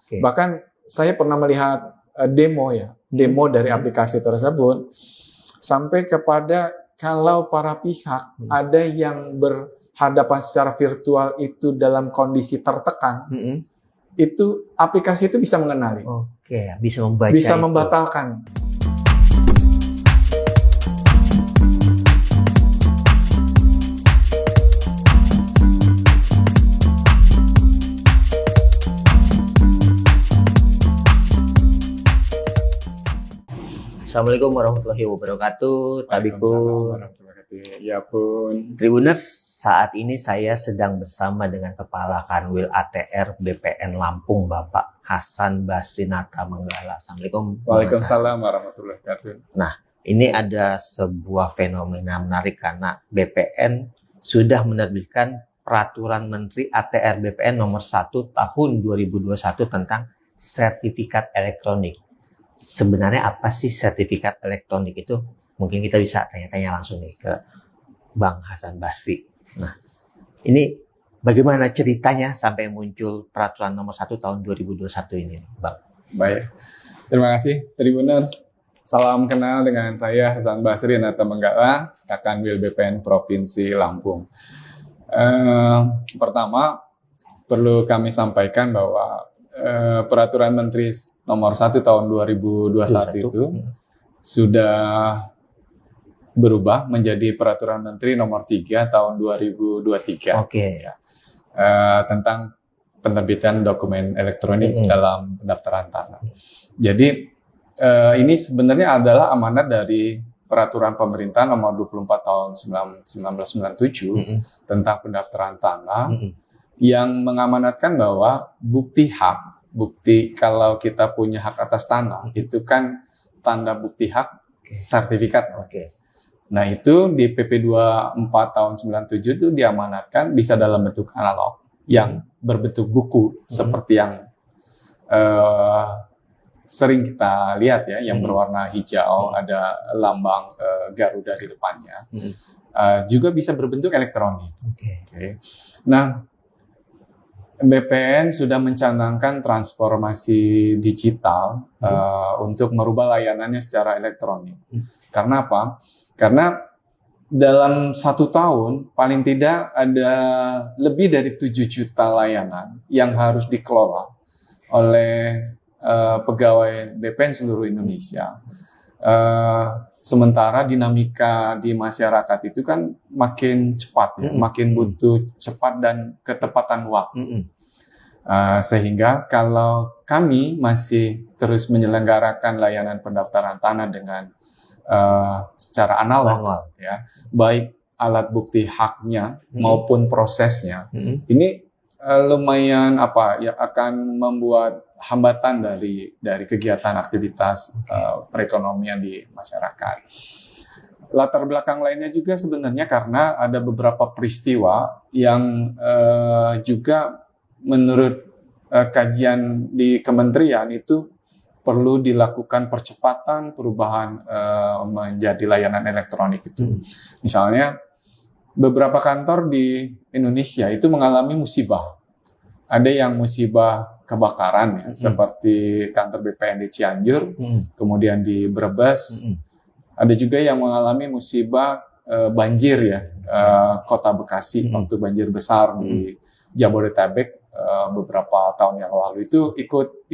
Okay. Bahkan saya pernah melihat demo dari aplikasi tersebut sampai kepada kalau para pihak ada yang berhadapan secara virtual itu dalam kondisi tertekan, itu aplikasi itu bisa mengenali. Oke, bisa membaca, bisa itu. Membatalkan. Assalamualaikum warahmatullahi wabarakatuh. Tabiku. Ya pun. Tribuners, saat ini saya sedang bersama dengan Kepala Kanwil ATR BPN Lampung, Bapak Hasan Basri Nata Menggala. Assalamualaikum. Waalaikumsalam warahmatullahi wabarakatuh. Nah, ini ada sebuah fenomena menarik karena BPN sudah menerbitkan Peraturan Menteri ATR BPN nomor 1 tahun 2021 tentang sertifikat elektronik. Sebenarnya apa sih sertifikat elektronik itu? Mungkin kita bisa tanya-tanya langsung nih ke Bang Hasan Basri. Nah, ini bagaimana ceritanya sampai muncul peraturan nomor 1 tahun 2021 ini, Bang? Baik, terima kasih Tribuners. Salam kenal dengan saya Hasan Basri Nata Menggala, Kanwil BPN Provinsi Lampung. Pertama, perlu kami sampaikan bahwa Peraturan Menteri nomor 1 tahun 2021 itu sudah berubah menjadi Peraturan Menteri nomor 3 tahun 2023. Oke. Ya. Tentang penerbitan dokumen elektronik dalam pendaftaran tanah. Jadi ini sebenarnya adalah amanat dari Peraturan Pemerintah nomor 24 tahun 1997 tentang pendaftaran tanah. Yang mengamanatkan bahwa bukti kalau kita punya hak atas tanah, itu kan tanda bukti hak sertifikat. Nah itu di PP 24 tahun 97 itu diamanatkan bisa dalam bentuk analog, yang berbentuk buku, seperti yang sering kita lihat ya, yang berwarna hijau, ada lambang Garuda di depannya. Juga bisa berbentuk elektronik. Nah, BPN sudah mencanangkan transformasi digital untuk merubah layanannya secara elektronik. Karena apa? Karena dalam 1 tahun paling tidak ada lebih dari 7 juta layanan yang harus dikelola oleh pegawai BPN seluruh Indonesia. Sementara dinamika di masyarakat itu kan makin cepat ya, makin butuh cepat dan ketepatan waktu. Sehingga kalau kami masih terus menyelenggarakan layanan pendaftaran tanah dengan secara analog, ya, baik alat bukti haknya maupun prosesnya, ini lumayan akan membuat hambatan dari kegiatan aktivitas perekonomian di masyarakat. Latar belakang lainnya juga sebenarnya karena ada beberapa peristiwa yang juga menurut kajian di kementerian itu perlu dilakukan percepatan perubahan menjadi layanan elektronik itu. Misalnya beberapa kantor di Indonesia itu mengalami musibah. Ada yang musibah kebakaran ya, seperti kantor BPN di Cianjur, kemudian di Brebes. Ada juga yang mengalami musibah banjir ya, Kota Bekasi waktu banjir besar di Jabodetabek beberapa tahun yang lalu itu ikut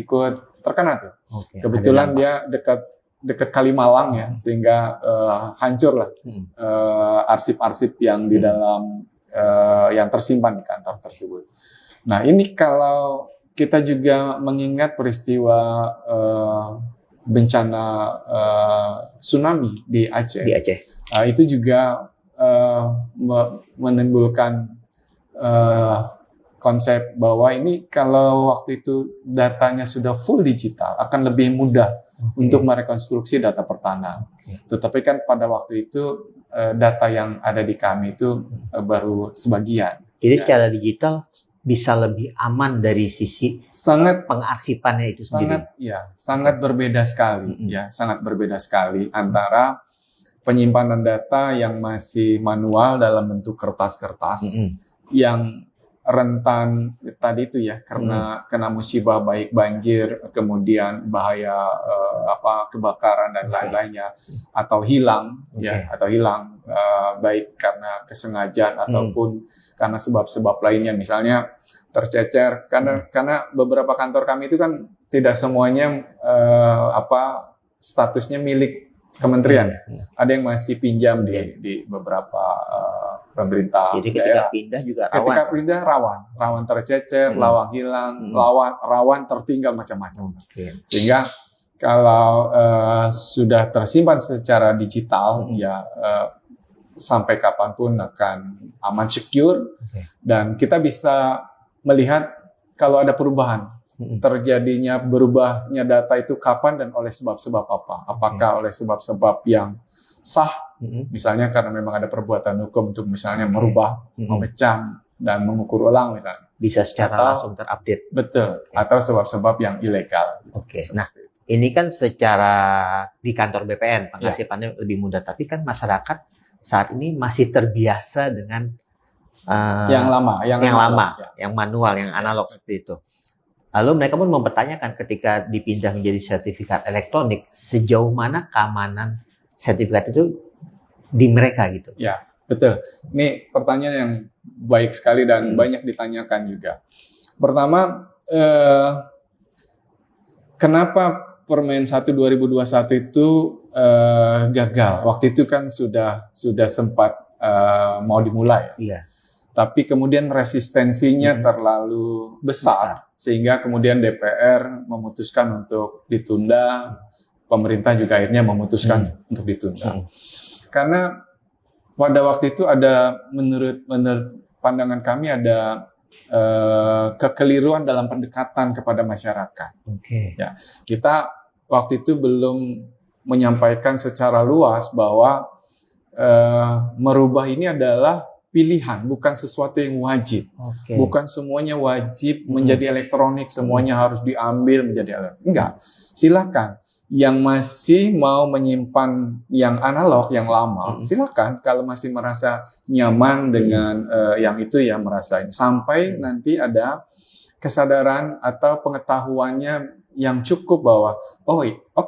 terkena tuh. Kebetulan dia dekat Kalimalang ya, sehingga hancur lah arsip-arsip yang di dalam yang tersimpan di kantor tersebut. Nah ini kalau kita juga mengingat peristiwa bencana tsunami di Aceh. Itu juga menimbulkan konsep bahwa ini kalau waktu itu datanya sudah full digital akan lebih mudah untuk merekonstruksi data per tanah. Tetapi kan pada waktu itu data yang ada di kami itu baru sebagian. Jadi secara digital bisa lebih aman dari sisi pengarsipannya itu sendiri. Sangat berbeda sekali ya, sangat berbeda sekali antara penyimpanan data yang masih manual dalam bentuk kertas-kertas yang rentan tadi itu ya, karena kena musibah baik banjir, kemudian bahaya kebakaran dan lain-lainnya, atau hilang ya, atau hilang baik karena kesengajaan ataupun karena sebab-sebab lainnya, misalnya tercecer, karena beberapa kantor kami itu kan tidak semuanya statusnya milik kementerian, ada yang masih pinjam di beberapa pemerintah. Jadi ketika pindah juga rawan. Ketika pindah rawan tercecer, rawan hilang, rawan tertinggal macam-macam. Sehingga kalau sudah tersimpan secara digital, ya sampai kapanpun akan aman, secure, dan kita bisa melihat kalau ada perubahan. Terjadinya berubahnya data itu kapan dan oleh sebab-sebab apa? Apakah oleh sebab-sebab yang sah, misalnya karena memang ada perbuatan hukum untuk misalnya merubah, memecah dan mengukur ulang misalnya. Bisa secara langsung terupdate. Betul. Atau sebab-sebab yang ilegal. Nah, ini kan secara di kantor BPN pengasihannya lebih mudah, tapi kan masyarakat saat ini masih terbiasa dengan yang lama, yang manual, yang analog seperti itu. Lalu mereka pun mempertanyakan ketika dipindah menjadi sertifikat elektronik, sejauh mana keamanan sertifikat itu di mereka gitu. Ya, betul. Ini pertanyaan yang baik sekali dan banyak ditanyakan juga. Pertama, kenapa Permen 1 2021 itu gagal? Waktu itu kan sudah sempat mau dimulai. Iya. Tapi kemudian resistensinya terlalu besar. Sehingga kemudian DPR memutuskan untuk ditunda, pemerintah juga akhirnya memutuskan untuk ditunda. Karena pada waktu itu ada, menurut pandangan kami ada kekeliruan dalam pendekatan kepada masyarakat. Ya, kita waktu itu belum menyampaikan secara luas bahwa merubah ini adalah pilihan, bukan sesuatu yang wajib. Bukan semuanya wajib menjadi elektronik, semuanya harus diambil menjadi elektronik. Enggak, silakan. Yang masih mau menyimpan yang analog, yang lama, silakan. Kalau masih merasa nyaman dengan yang itu, ya merasa sampai nanti ada kesadaran atau pengetahuannya yang cukup bahwa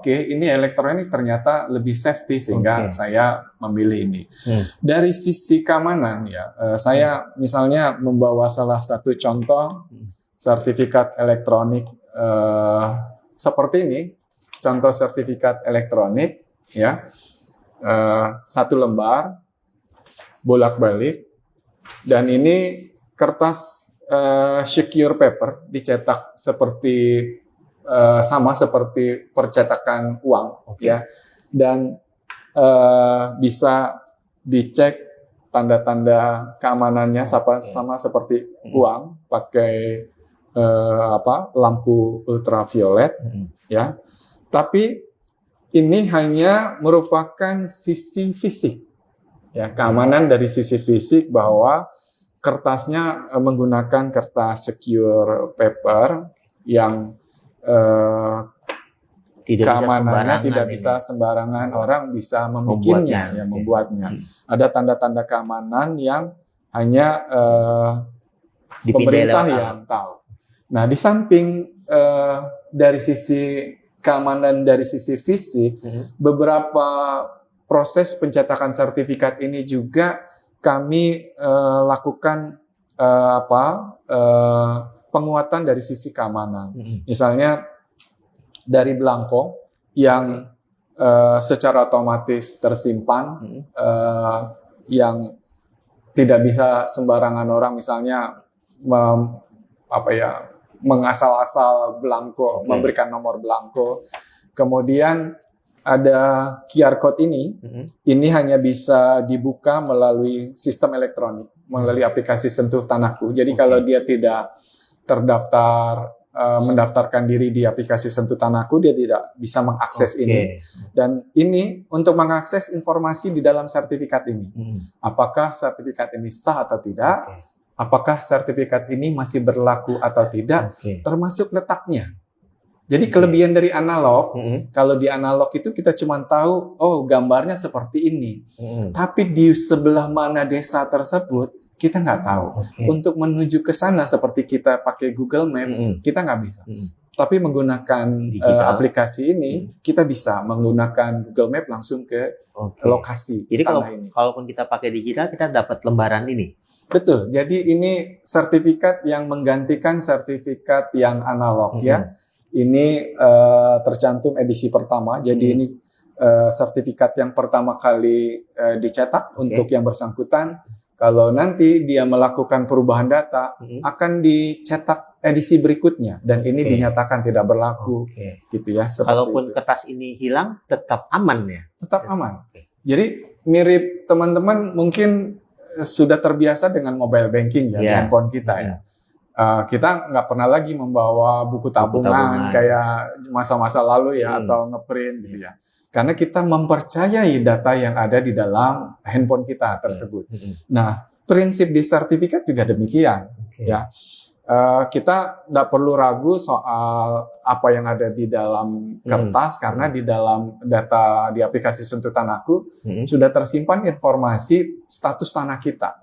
ini elektronik ternyata lebih safety sehingga saya memilih ini. Dari sisi keamanan ya, saya misalnya membawa salah satu contoh sertifikat elektronik seperti ini, contoh sertifikat elektronik ya, satu lembar bolak-balik, dan ini kertas secure paper dicetak seperti sama seperti percetakan uang ya, dan bisa dicek tanda-tanda keamanannya sama seperti uang, pakai lampu ultraviolet ya. Tapi ini hanya merupakan sisi fisik ya, keamanan dari sisi fisik bahwa kertasnya menggunakan kertas secure paper yang keamanannya tidak bisa sembarangan orang bisa membuatnya. Ada tanda-tanda keamanan yang hanya pemerintah yang tahu. Nah, di samping dari sisi keamanan dari sisi fisik, beberapa proses pencetakan sertifikat ini juga kami lakukan penguatan dari sisi keamanan. Misalnya dari belangko yang secara otomatis tersimpan, yang tidak bisa sembarangan orang misalnya mengasal-asal belangko, memberikan nomor belangko. Kemudian ada QR code ini hanya bisa dibuka melalui sistem elektronik, melalui aplikasi Sentuh Tanahku. Jadi kalau dia tidak mendaftarkan diri di aplikasi Sentuh Tanahku, dia tidak bisa mengakses ini. Dan ini untuk mengakses informasi di dalam sertifikat ini. Apakah sertifikat ini sah atau tidak? Apakah sertifikat ini masih berlaku atau tidak? Termasuk letaknya. Jadi kelebihan dari analog, kalau di analog itu kita cuma tahu, gambarnya seperti ini. Tapi di sebelah mana desa tersebut, kita nggak tahu. Untuk menuju ke sana seperti kita pakai Google Map, kita nggak bisa. Tapi menggunakan aplikasi ini, kita bisa menggunakan Google Map langsung ke lokasi. Jadi tanah ini. kalaupun kita pakai digital, kita dapat lembaran ini. Betul. Jadi ini sertifikat yang menggantikan sertifikat yang analog ya. Ini tercantum edisi pertama. Jadi ini sertifikat yang pertama kali dicetak untuk yang bersangkutan. Kalau nanti dia melakukan perubahan data, akan dicetak edisi berikutnya dan ini dinyatakan tidak berlaku, gitu ya. Kalaupun kertas ini hilang, tetap aman ya? Tetap aman. Jadi mirip teman-teman mungkin sudah terbiasa dengan mobile banking ya, di handphone kita ya. Kita nggak pernah lagi membawa buku tabungan kayak masa-masa lalu ya, atau ngeprint gitu ya. Karena kita mempercayai data yang ada di dalam handphone kita tersebut. Nah, prinsip di sertifikat juga demikian. Ya, kita tidak perlu ragu soal apa yang ada di dalam kertas, karena di dalam data di aplikasi Sentuh Tanahku sudah tersimpan informasi status tanah kita.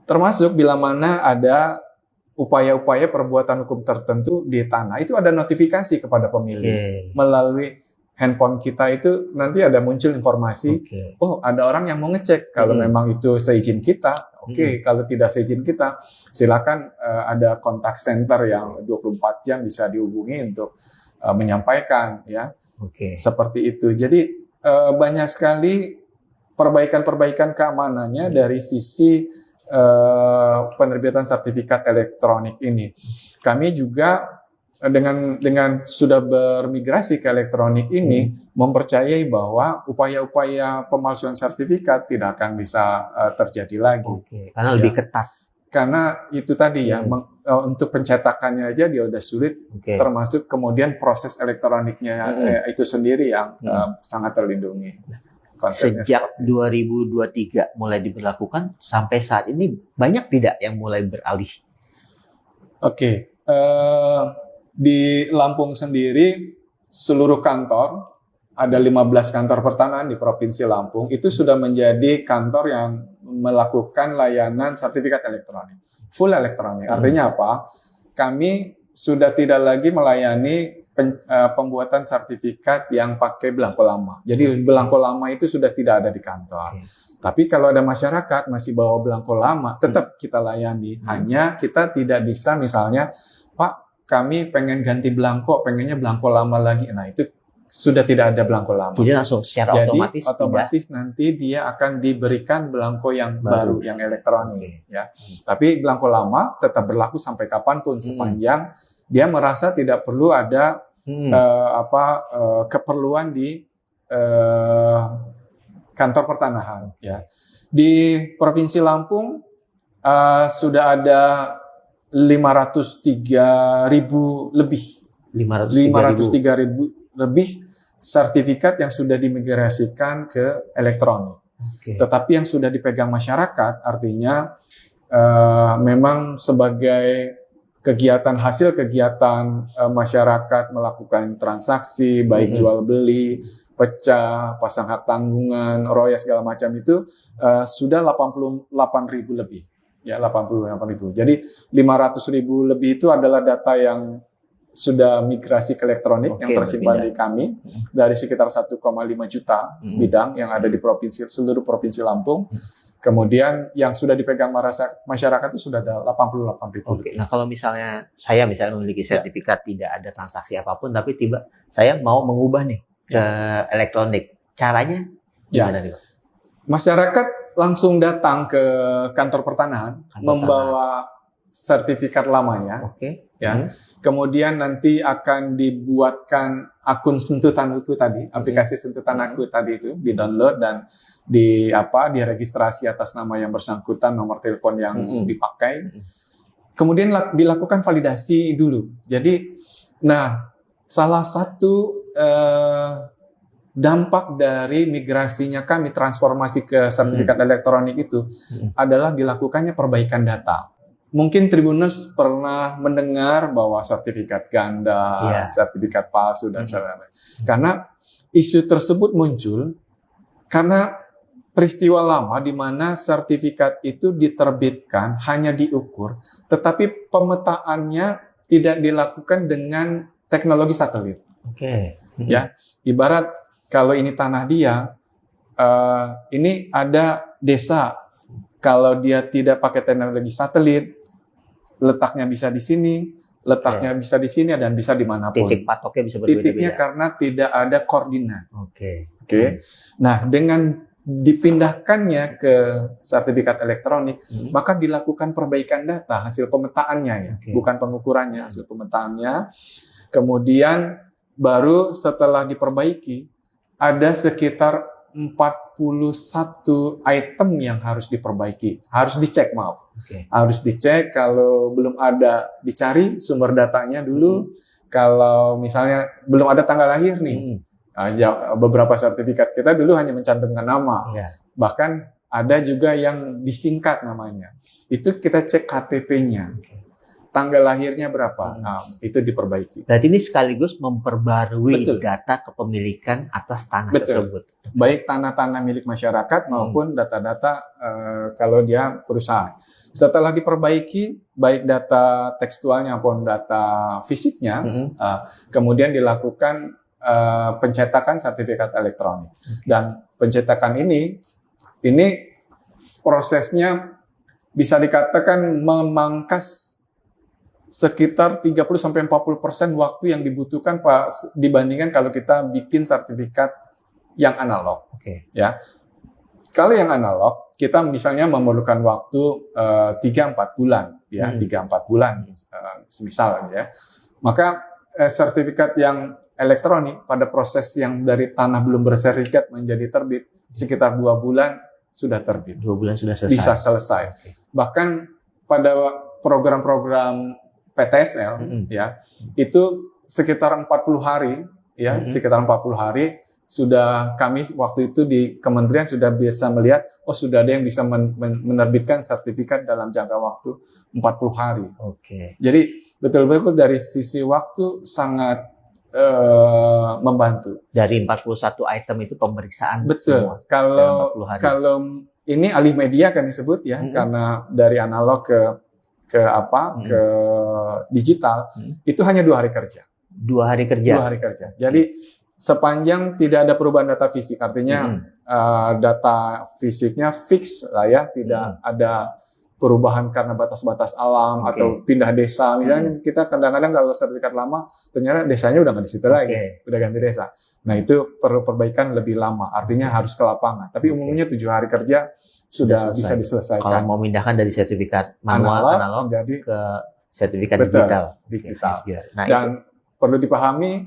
Termasuk bila mana ada upaya-upaya perbuatan hukum tertentu di tanah, itu ada notifikasi kepada pemilik melalui handphone kita. Itu nanti ada muncul informasi, oh ada orang yang mau ngecek, kalau memang itu seizin kita, kalau tidak seizin kita, silakan ada kontak center yang 24 jam bisa dihubungi untuk menyampaikan ya. Seperti itu. Jadi banyak sekali perbaikan-perbaikan keamanannya dari sisi penerbitan sertifikat elektronik ini. Kami juga dengan sudah bermigrasi ke elektronik ini, mempercayai bahwa upaya-upaya pemalsuan sertifikat tidak akan bisa terjadi lagi. Karena lebih ketat. Karena itu tadi ya, untuk pencetakannya aja dia udah sulit, termasuk kemudian proses elektroniknya itu sendiri yang sangat terlindungi. Sejak 2023 mulai diberlakukan, sampai saat ini banyak tidak yang mulai beralih? Di Lampung sendiri, seluruh kantor, ada 15 kantor pertanahan di Provinsi Lampung, itu sudah menjadi kantor yang melakukan layanan sertifikat elektronik. Full elektronik. Artinya apa? Kami sudah tidak lagi melayani pembuatan sertifikat yang pakai belangko lama. Jadi belangko lama itu sudah tidak ada di kantor. Tapi kalau ada masyarakat masih bawa belangko lama, tetap kita layani. Hanya kita tidak bisa misalnya, Pak, kami pengen ganti belangko, pengennya belangko lama lagi. Nah, itu sudah tidak ada belangko lama. Jadi langsung secara otomatis nanti dia akan diberikan belangko yang baru, yang elektronik. Ya. Tapi belangko lama tetap berlaku sampai kapanpun, sepanjang dia merasa tidak perlu ada keperluan di kantor pertanahan. Ya. Di Provinsi Lampung sudah ada 503.000 lebih sertifikat yang sudah dimigrasikan ke elektronik. Tetapi yang sudah dipegang masyarakat, artinya memang sebagai hasil kegiatan masyarakat melakukan transaksi, baik jual beli, pecah, pasang hak tanggungan, royal segala macam itu sudah 88.000 lebih. Ya, 88.000. Jadi 500.000 lebih itu adalah data yang sudah migrasi ke elektronik yang tersimpan di kami dari sekitar 1,5 juta bidang yang ada di seluruh provinsi Lampung. Kemudian yang sudah dipegang masyarakat itu sudah ada 88.000. Nah, kalau saya memiliki sertifikat tidak ada transaksi apapun, tapi saya mau mengubah nih ke elektronik. Caranya gimana nih, Pak? Masyarakat langsung datang ke kantor pertanahan, membawa sertifikat lamanya. Kemudian nanti akan dibuatkan akun Sentuh Tanahku tadi, aplikasi Sentuh Tanahku tadi itu di-download dan diregistrasi atas nama yang bersangkutan, nomor telepon yang dipakai. Kemudian dilakukan validasi dulu. Jadi, salah satu dampak dari migrasinya kami transformasi ke sertifikat elektronik itu adalah dilakukannya perbaikan data. Mungkin Tribuners pernah mendengar bahwa sertifikat ganda, sertifikat palsu dan sebagainya. Karena isu tersebut muncul karena peristiwa lama di mana sertifikat itu diterbitkan, hanya diukur, tetapi pemetaannya tidak dilakukan dengan teknologi satelit. Oke. Ya, ibarat kalau ini tanah dia, ini ada desa. Kalau dia tidak pakai teknologi satelit, letaknya bisa di sini, letaknya bisa di sini, dan bisa dimanapun. Titik patoknya bisa berbeda-beda. Titiknya karena tidak ada koordinat. Oke. Nah, dengan dipindahkannya ke sertifikat elektronik, maka dilakukan perbaikan data hasil pemetaannya ya, bukan pengukurannya, hasil pemetaannya. Kemudian baru setelah diperbaiki ada sekitar 41 item yang harus diperbaiki, harus dicek, harus dicek. Kalau belum ada, dicari sumber datanya dulu. Kalau misalnya belum ada tanggal lahir nih, beberapa sertifikat kita dulu hanya mencantumkan nama, bahkan ada juga yang disingkat namanya. Itu kita cek KTP-nya, tanggal lahirnya berapa, itu diperbaiki. Berarti ini sekaligus memperbarui data kepemilikan atas tanah tersebut. Baik tanah-tanah milik masyarakat maupun data-data kalau dia perusahaan. Setelah diperbaiki, baik data tekstualnya maupun data fisiknya, kemudian dilakukan pencetakan sertifikat elektronik. Dan pencetakan ini prosesnya bisa dikatakan memangkas sekitar 30-40% waktu yang dibutuhkan dibandingkan kalau kita bikin sertifikat yang analog. Ya. Kalau yang analog, kita misalnya memerlukan waktu 3-4 bulan, ya, 3-4 bulan, semisal ya. Maka sertifikat yang elektronik pada proses yang dari tanah belum bersertifikat menjadi terbit, sekitar 2 bulan sudah terbit. 2 bulan sudah selesai. Bisa selesai. Bahkan pada program-program PTSL, ya, itu sekitar 40 hari, ya, sekitar 40 hari sudah kami waktu itu di kementerian sudah bisa melihat, sudah ada yang bisa menerbitkan sertifikat dalam jangka waktu 40 hari. Jadi betul-betul dari sisi waktu sangat membantu. Dari 41 item itu pemeriksaan. Betul. Semua, kalau ini alih media kan disebut ya, karena dari analog ke digital, itu hanya 2 hari kerja. 2 hari kerja. 2 hari kerja. Jadi sepanjang tidak ada perubahan data fisik, artinya data fisiknya fix lah ya, tidak ada perubahan karena batas-batas alam atau pindah desa. Misalnya kita kadang-kadang kalau sertifikat lama, ternyata desanya udah nggak di situ lagi, udah ganti desa. Nah itu perlu perbaikan lebih lama, artinya harus ke lapangan. Tapi umumnya 7 hari kerja sudah bisa diselesaikan. Kalau mau memindahkan dari sertifikat analog menjadi ke sertifikat digital. Nah, dan perlu dipahami,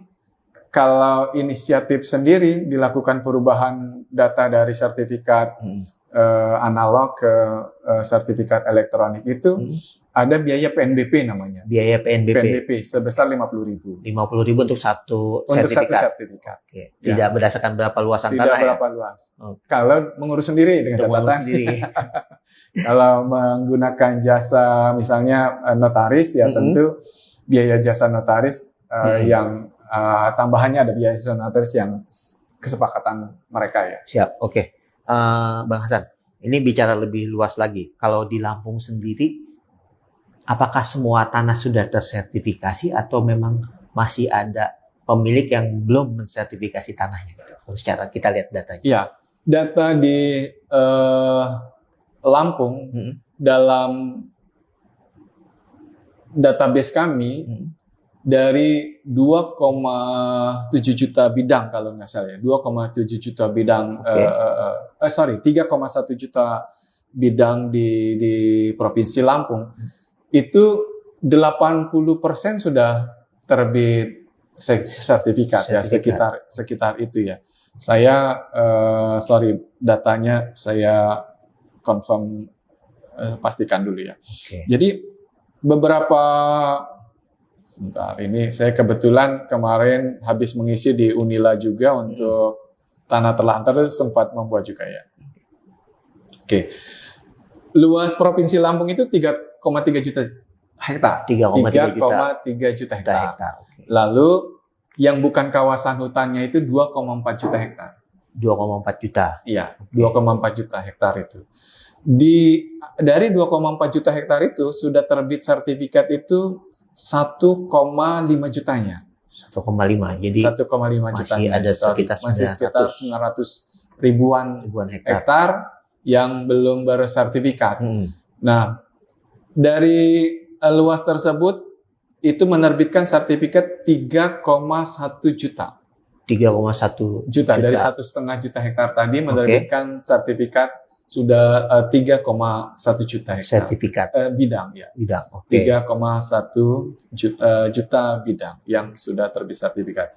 kalau inisiatif sendiri dilakukan perubahan data dari sertifikat analog ke sertifikat elektronik itu ada biaya PNBP namanya. Biaya PNBP sebesar 50.000. 50.000 untuk satu sertifikat. Tidak berdasarkan berapa luasan tanah. Tidak berapa luas. Kalau mengurus sendiri dengan catatan. Kalau menggunakan jasa misalnya notaris ya tentu biaya jasa notaris yang tambahannya ada biaya jasa notaris yang kesepakatan mereka ya. Siap. Bang Hasan, ini bicara lebih luas lagi. Kalau di Lampung sendiri, apakah semua tanah sudah tersertifikasi atau memang masih ada pemilik yang belum mensertifikasi tanahnya? Kalau secara kita lihat datanya. Ya, data di Lampung dalam database kami dari 2,7 juta bidang kalau nggak salah ya, 2,7 juta bidang, 3,1 juta bidang di Provinsi Lampung, itu 80% sudah terbit sertifikat ya, sekitar itu ya. Saya datanya saya confirm, pastikan dulu ya. Jadi beberapa sebentar, ini saya kebetulan kemarin habis mengisi di Unila juga untuk tanah terlantar, sempat membuat juga ya. Luas Provinsi Lampung itu 3,3 juta hektar. 3,3 juta hektar. Lalu yang bukan kawasan hutannya itu 2,4 juta hektar. 2,4 juta. Iya, 2,4 juta hektar itu. Dari 2,4 juta hektar itu sudah terbit sertifikat itu 1,5 jutanya. 1,5. Jadi 1,5 jutanya. ada sekitar masih sekitar 900 ribuan hektar yang belum bersertifikat. Nah, dari luas tersebut itu menerbitkan sertifikat 3,1 juta. 3,1 juta dari 1,5 juta hektar tadi menerbitkan sertifikat sudah 3,1 juta hektar. Sertifikat bidang ya. Bidang. 3,1 juta bidang yang sudah terbit sertifikat.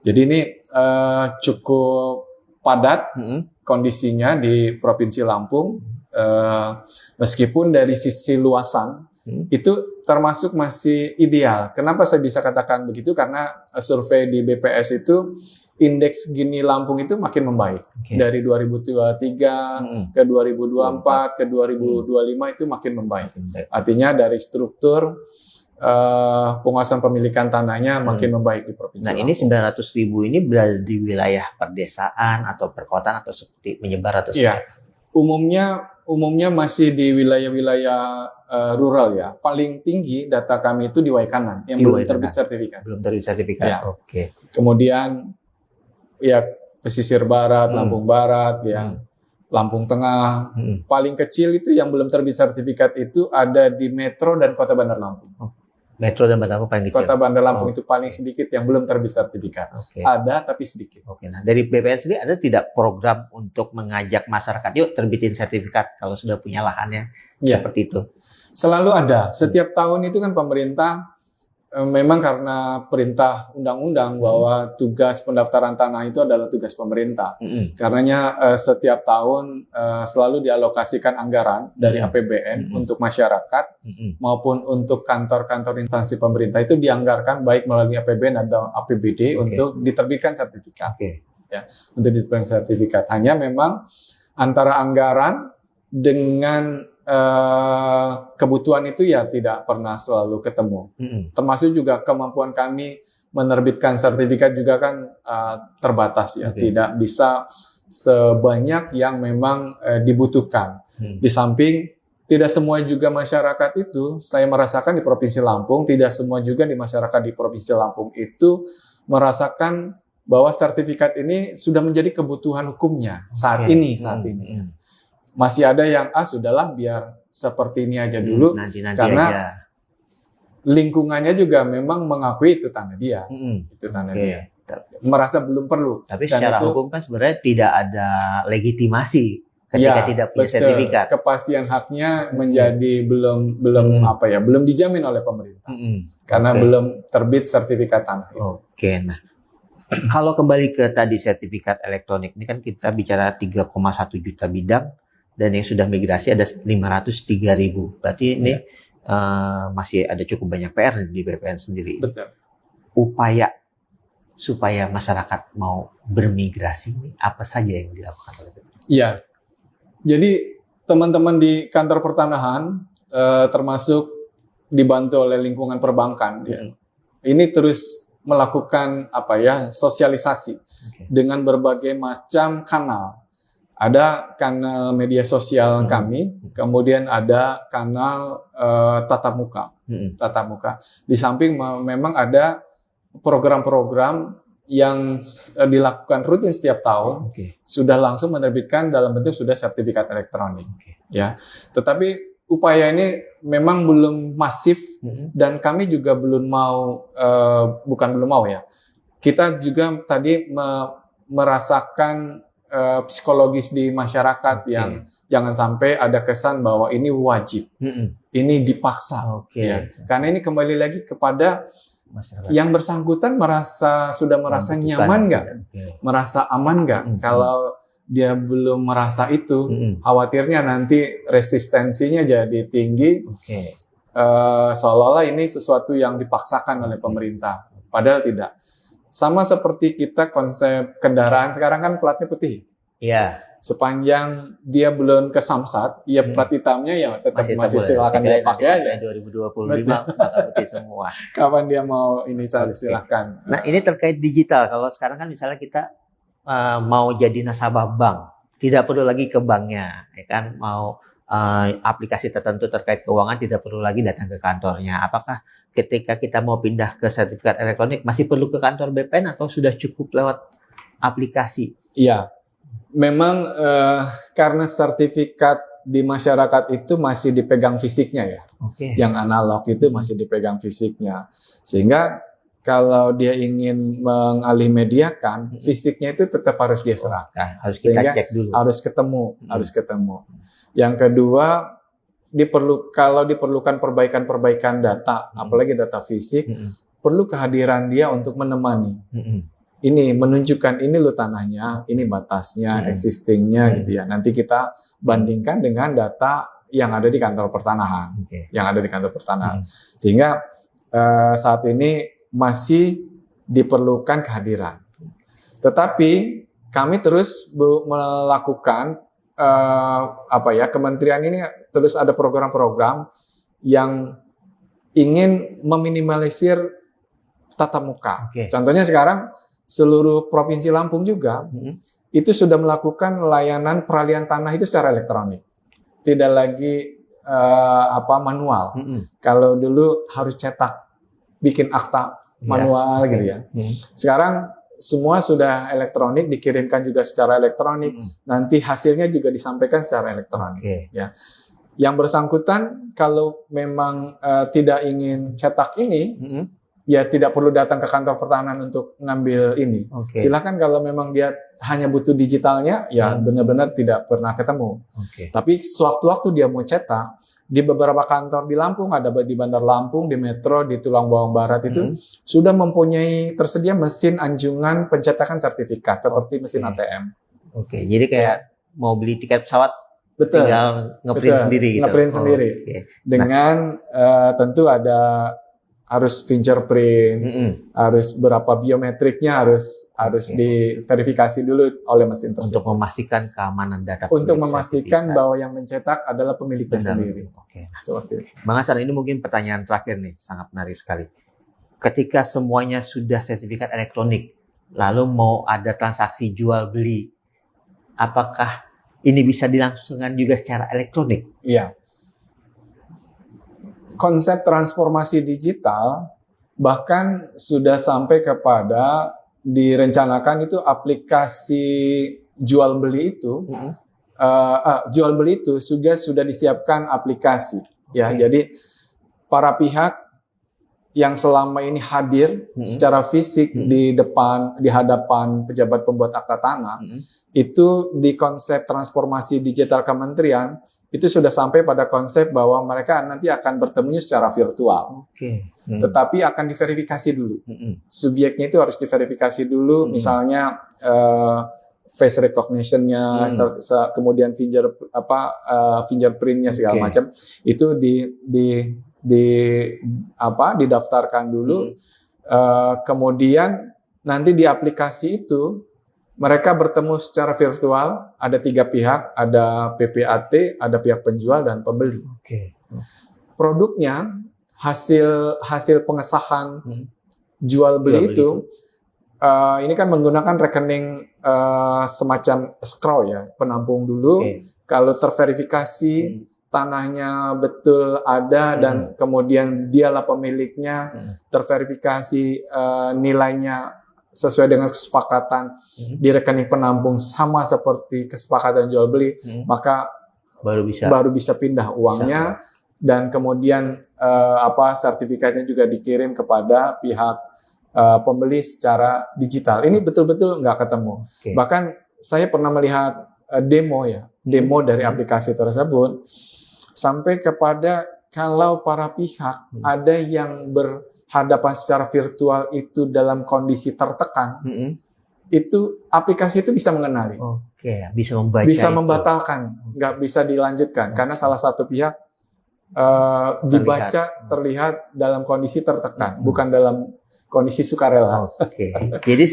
Jadi ini cukup padat kondisinya di Provinsi Lampung. Meskipun dari sisi luasan itu termasuk masih ideal. Kenapa saya bisa katakan begitu? Karena survei di BPS itu indeks Gini Lampung itu makin membaik. Dari 2023 ke 2024 ke 2025 itu makin membaik. Artinya dari struktur penguasaan pemilikan tanahnya makin membaik di Provinsi Lampung. Ini 900.000 ini berada di wilayah perdesaan atau perkotaan atau seperti menyebar atau seperti? Iya. Umumnya masih di wilayah-wilayah rural ya. Paling tinggi data kami itu di Waikanan yang belum terbit sertifikat. Belum terbit sertifikat. Ya. Kemudian ya pesisir barat, Lampung Barat, ya, Lampung Tengah. Paling kecil itu yang belum terbit sertifikat itu ada di Metro dan Kota Bandar Lampung. Metro dan Bandar Lampung paling kecil. Kota Bandar Lampung itu paling sedikit yang belum terbit sertifikat. Ada tapi sedikit. Nah, dari BPN sendiri ada tidak program untuk mengajak masyarakat yuk terbitin sertifikat kalau sudah punya lahannya seperti itu? Selalu ada. Setiap tahun itu kan pemerintah memang karena perintah undang-undang bahwa tugas pendaftaran tanah itu adalah tugas pemerintah. Karenanya setiap tahun selalu dialokasikan anggaran dari APBN untuk masyarakat maupun untuk kantor-kantor instansi pemerintah itu dianggarkan baik melalui APBN atau APBD untuk diterbitkan sertifikat. Ya, untuk diterbitkan sertifikat. Hanya memang antara anggaran dengan kebutuhan itu ya tidak pernah selalu ketemu. Termasuk juga kemampuan kami menerbitkan sertifikat juga kan terbatas ya, tidak bisa sebanyak yang memang dibutuhkan. Di samping tidak semua juga masyarakat itu, saya merasakan di Provinsi Lampung, tidak semua juga di masyarakat di Provinsi Lampung itu merasakan bahwa sertifikat ini sudah menjadi kebutuhan hukumnya saat ini. Masih ada yang sudahlah biar seperti ini aja dulu nanti karena aja. Lingkungannya juga memang mengakui itu tanah dia. Itu tanah dia. Merasa belum perlu. Tapi secara hukum kan sebenarnya tidak ada legitimasi ketika tidak punya sertifikat. Kepastian haknya menjadi belum dijamin oleh pemerintah. Karena belum terbit sertifikat tanah itu. Nah. Kalau kembali ke tadi sertifikat elektronik ini kan kita bicara 3,1 juta bidang. Dan yang sudah migrasi ada 503.000. Berarti ini masih ada cukup banyak PR di BPN sendiri. Betul. Upaya supaya masyarakat mau bermigrasi ini apa saja yang dilakukan oleh BPN? Iya. Jadi teman-teman di kantor pertanahan termasuk dibantu oleh lingkungan perbankan ini terus melakukan sosialisasi dengan berbagai macam kanal. Ada kanal media sosial kami, kemudian ada kanal tatap muka. Di samping memang ada program-program yang dilakukan rutin setiap tahun, sudah langsung menerbitkan dalam bentuk sudah sertifikat elektronik. Ya, tetapi upaya ini memang belum masif dan kami juga kita juga tadi merasakan psikologis di masyarakat yang jangan sampai ada kesan bahwa ini wajib, ini dipaksa. Karena ini kembali lagi kepada masyarakat. Yang bersangkutan sudah merasa nyaman nggak, merasa aman nggak. Kalau dia belum merasa itu, khawatirnya nanti resistensinya jadi tinggi, seolah-olah ini sesuatu yang dipaksakan oleh pemerintah. Padahal tidak. Sama seperti kita konsep kendaraan sekarang kan platnya putih. Iya. Sepanjang dia belum ke Samsat, plat hitamnya ya tetap masih silakan dia pakai aja. 2025 bakal putih semua. Kapan dia mau ini silakan. Nah, ini terkait digital. Kalau sekarang kan misalnya kita mau jadi nasabah bank, tidak perlu lagi ke banknya, ya kan? Mau aplikasi tertentu terkait keuangan tidak perlu lagi datang ke kantornya. Apakah ketika kita mau pindah ke sertifikat elektronik masih perlu ke kantor BPN atau sudah cukup lewat aplikasi? Iya, memang karena sertifikat di masyarakat itu masih dipegang fisiknya ya. Oke. Yang analog itu masih dipegang fisiknya. Sehingga kalau dia ingin mengalih mediakan, fisiknya itu tetap harus dia serahkan. Harus kita Sehingga cek dulu. harus ketemu. Yang kedua, kalau diperlukan perbaikan-perbaikan data, apalagi data fisik, perlu kehadiran dia untuk menemani. Ini menunjukkan ini lo tanahnya, ini batasnya, existingnya gitu ya. Nanti kita bandingkan dengan data yang ada di kantor pertanahan, Sehingga saat ini masih diperlukan kehadiran. Tetapi kami terus melakukan kementerian ini terus ada program-program yang ingin meminimalisir tatap muka. Contohnya sekarang seluruh provinsi Lampung juga itu sudah melakukan layanan peralihan tanah itu secara elektronik, tidak lagi manual. Kalau dulu harus cetak, bikin akta manual gitu ya. Sekarang semua sudah elektronik, dikirimkan juga secara elektronik. Nanti hasilnya juga disampaikan secara elektronik. Ya. Yang bersangkutan kalau memang tidak ingin cetak ini, ya tidak perlu datang ke kantor pertahanan untuk ngambil ini. Silakan kalau memang dia hanya butuh digitalnya, ya benar-benar tidak pernah ketemu. Tapi sewaktu-waktu dia mau cetak, di beberapa kantor di Lampung, ada di Bandar Lampung, di Metro, di Tulang Bawang Barat itu sudah mempunyai tersedia mesin anjungan pencetakan sertifikat seperti mesin ATM. Jadi kayak mau beli tiket pesawat, tinggal ngeprint sendiri gitu. Ngeprint sendiri. Dengan tentu ada harus fingerprint, harus berapa biometriknya harus diverifikasi dulu oleh mesin tersebut. Untuk memastikan keamanan data. Untuk memastikan bahwa yang mencetak adalah pemiliknya sendiri. Seperti itu. Bang Hasan, ini mungkin pertanyaan terakhir nih, sangat menarik sekali. Ketika semuanya sudah sertifikat elektronik, lalu mau ada transaksi jual beli, apakah ini bisa dilangsungkan juga secara elektronik? Iya. Konsep transformasi digital bahkan sudah sampai kepada direncanakan itu aplikasi jual beli itu sudah disiapkan aplikasi ya. Jadi para pihak yang selama ini hadir secara fisik di hadapan pejabat pembuat akta tanah itu di konsep transformasi digital kementerian itu sudah sampai pada konsep bahwa mereka nanti akan bertemunya secara virtual. Tetapi akan diverifikasi dulu. Subjeknya itu harus diverifikasi dulu, misalnya face recognition-nya, kemudian fingerprint-nya segala macam. Itu didaftarkan dulu. Kemudian nanti di aplikasi itu mereka bertemu secara virtual, ada 3 pihak, ada PPAT, ada pihak penjual dan pembeli. Produknya, hasil pengesahan jual beli itu, ini kan menggunakan rekening semacam escrow ya, penampung dulu. Kalau terverifikasi tanahnya betul ada dan kemudian dialah pemiliknya, terverifikasi nilainya sesuai dengan kesepakatan di rekening penampung sama seperti kesepakatan jual beli, maka baru bisa pindah uangnya dan kemudian sertifikatnya juga dikirim kepada pihak pembeli secara digital. Ini betul-betul nggak ketemu. Bahkan saya pernah melihat demo dari aplikasi tersebut sampai kepada kalau para pihak ada yang berhadapan secara virtual itu dalam kondisi tertekan, itu aplikasi itu bisa mengenali, bisa membatalkan, nggak bisa dilanjutkan karena salah satu pihak dibaca terlihat dalam kondisi tertekan, bukan dalam kondisi sukarela. Jadi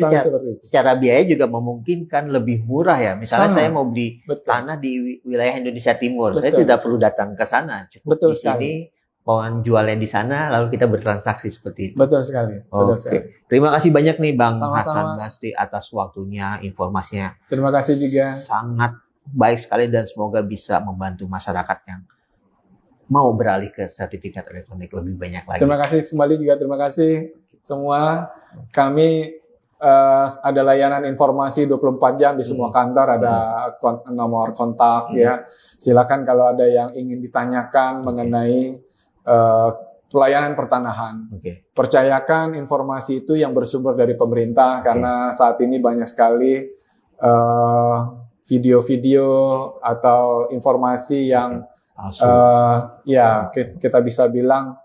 secara biaya juga memungkinkan lebih murah ya. Misalnya saya mau beli tanah di wilayah Indonesia Timur, saya tidak perlu datang ke sana, cukup di sini penjualnya di sana, lalu kita bertransaksi seperti itu. Betul sekali. Betul sekali. Oke, terima kasih banyak nih Bang Sama-sama. Hasan Basri atas waktunya, informasinya. Terima kasih juga. Sangat baik sekali dan semoga bisa membantu masyarakat yang mau beralih ke sertifikat elektronik lebih banyak lagi. Terima kasih kembali juga, terima kasih semua. Kami ada layanan informasi 24 jam di semua kantor, ada nomor kontak ya. Silakan kalau ada yang ingin ditanyakan mengenai pelayanan pertanahan. Percayakan informasi itu yang bersumber dari pemerintah, karena saat ini banyak sekali video-video atau informasi yang ya kita bisa bilang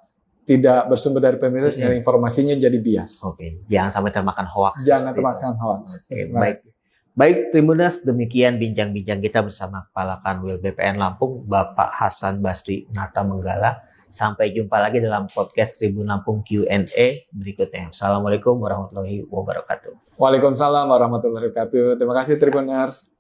tidak bersumber dari pemerintah, sehingga informasinya jadi bias. Jangan sampai termakan hoax. Jangan termakan hoax. Baik, Tribuners, demikian bincang-bincang kita bersama Kepala Kanwil BPN Lampung, Bapak Hasan Basri Nata Menggala. Sampai jumpa lagi dalam podcast Tribun Lampung Q&A berikutnya. Assalamualaikum warahmatullahi wabarakatuh. Waalaikumsalam warahmatullahi wabarakatuh. Terima kasih Tribuners.